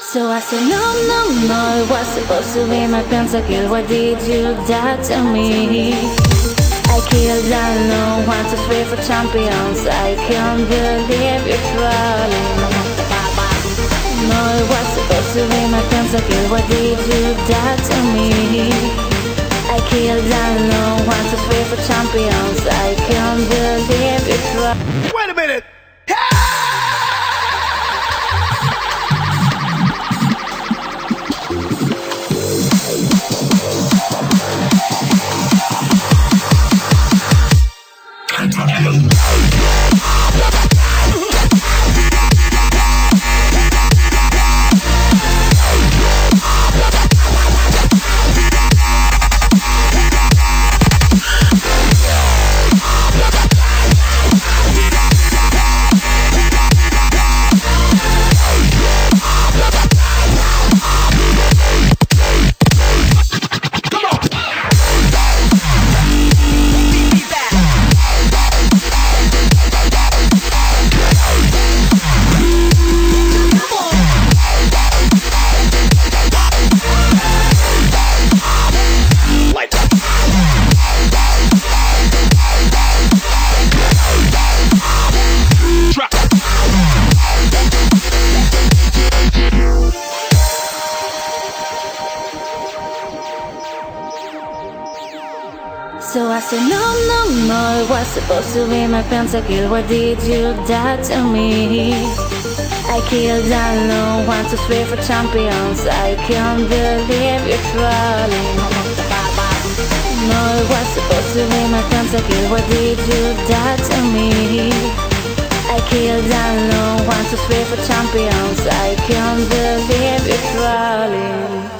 So I said, no, no, no, it was supposed to be my pentakill. Why did you die to me? I killed alone, 1, 2, 3 for champions. I can't believe you're trolling. No, it was supposed to be my pentakill. Why did you die to me? I killed alone, 1, 2, 3 for champions. I can't believe you're trolling. Wait a minute! So I said, no, no, no, it was supposed to be my pentakill. Why did you die to me? I killed alone, 1, 2, 3 for champions. I can't believe you're trolling. No, it was supposed to be my pentakill. Why did you die to me? I killed alone, 1, 2, 3 for champions. I can't believe you're trolling.